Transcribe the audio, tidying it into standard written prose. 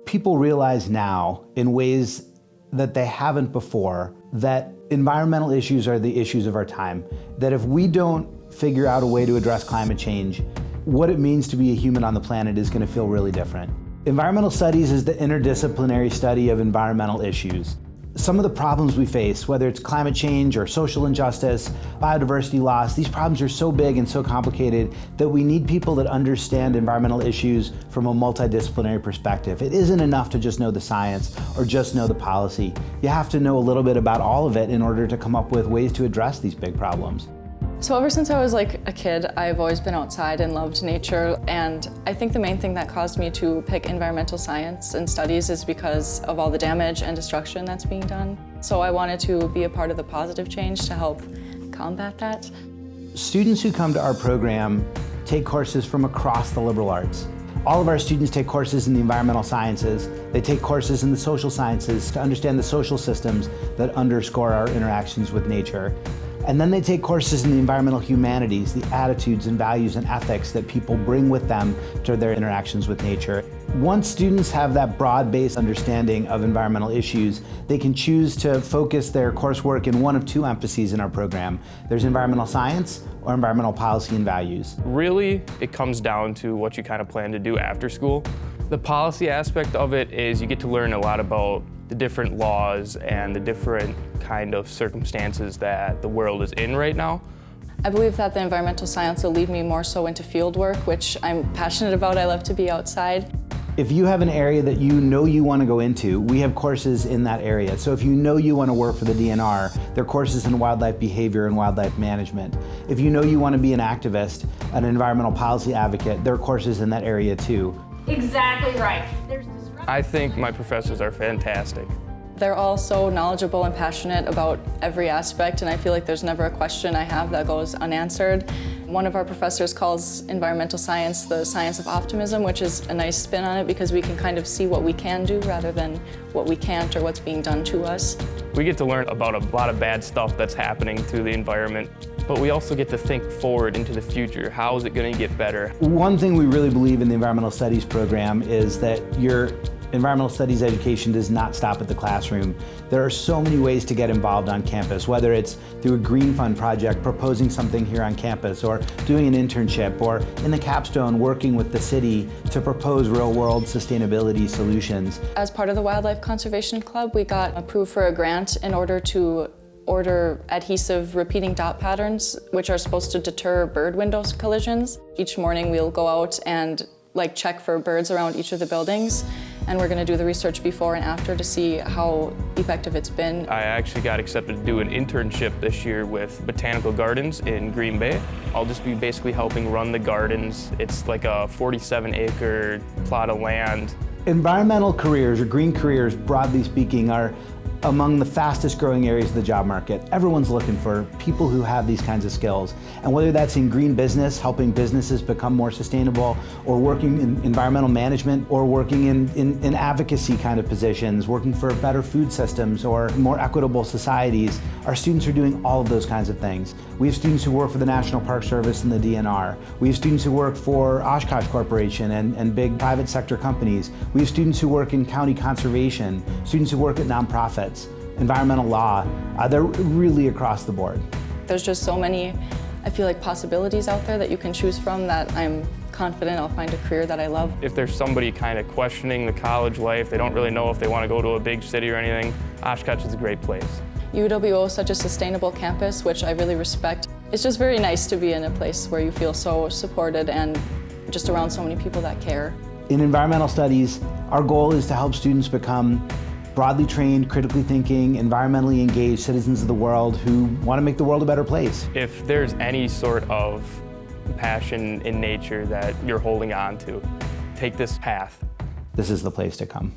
People realize now, in ways that they haven't before, that environmental issues are the issues of our time. That if we don't figure out a way to address climate change, what it means to be a human on the planet is going to feel really different. Environmental studies is the interdisciplinary study of environmental issues. Some of the problems we face, whether it's climate change or social injustice, biodiversity loss, these problems are so big and so complicated that we need people that understand environmental issues from a multidisciplinary perspective. It isn't enough to just know the science or just know the policy. You have to know a little bit about all of it in order to come up with ways to address these big problems. So ever since I was like a kid, I've always been outside and loved nature, and I think the main thing that caused me to pick environmental science and studies is because of all the damage and destruction that's being done. So I wanted to be a part of the positive change to help combat that. Students who come to our program take courses from across the liberal arts. All of our students take courses in the environmental sciences. They take courses in the social sciences to understand the social systems that underscore our interactions with nature. And then they take courses in the environmental humanities, the attitudes and values and ethics that people bring with them to their interactions with nature. Once students have that broad-based understanding of environmental issues, they can choose to focus their coursework in one of two emphases in our program. There's environmental science or environmental policy and values. Really, it comes down to what you kind of plan to do after school. The policy aspect of it is you get to learn a lot about the different laws and the different kind of circumstances that the world is in right now. I believe that the environmental science will lead me more so into field work, which I'm passionate about. I love to be outside. If you have an area that you know you want to go into, we have courses in that area. So if you know you want to work for the DNR, there are courses in wildlife behavior and wildlife management. If you know you want to be an activist, an environmental policy advocate, there are courses in that area too. Exactly right. I think my professors are fantastic. They're all so knowledgeable and passionate about every aspect, and I feel like there's never a question I have that goes unanswered. One of our professors calls environmental science the science of optimism, which is a nice spin on it because we can kind of see what we can do rather than what we can't or what's being done to us. We get to learn about a lot of bad stuff that's happening to the environment, but we also get to think forward into the future. How is it going to get better? One thing we really believe in the environmental studies program is that your environmental studies education does not stop at the classroom. There are so many ways to get involved on campus, whether it's through a Green Fund project, proposing something here on campus, or doing an internship, or in the capstone working with the city to propose real-world sustainability solutions. As part of the Wildlife Conservation Club, we got approved for a grant in order to order adhesive repeating dot patterns, which are supposed to deter bird window collisions. Each morning we'll go out and check for birds around each of the buildings, and we're going to do the research before and after to see how effective it's been. I actually got accepted to do an internship this year with Botanical Gardens in Green Bay. I'll just be basically helping run the gardens. It's like a 47-acre plot of land. Environmental careers, or green careers, broadly speaking, are among the fastest growing areas of the job market. Everyone's looking for people who have these kinds of skills. And whether that's in green business, helping businesses become more sustainable, or working in environmental management, or working in advocacy kind of positions, working for better food systems or more equitable societies, our students are doing all of those kinds of things. We have students who work for the National Park Service and the DNR. We have students who work for Oshkosh Corporation and big private sector companies. We have students who work in county conservation, students who work at nonprofits, environmental law. They're really across the board. There's just so many, I feel like, possibilities out there that you can choose from that I'm confident I'll find a career that I love. If there's somebody kind of questioning the college life, they don't really know if they want to go to a big city or anything, Oshkosh is a great place. UWO is such a sustainable campus, which I really respect. It's just very nice to be in a place where you feel so supported and just around so many people that care. In environmental studies, our goal is to help students become broadly trained, critically thinking, environmentally engaged citizens of the world who want to make the world a better place. If there's any sort of passion in nature that you're holding on to, take this path. This is the place to come.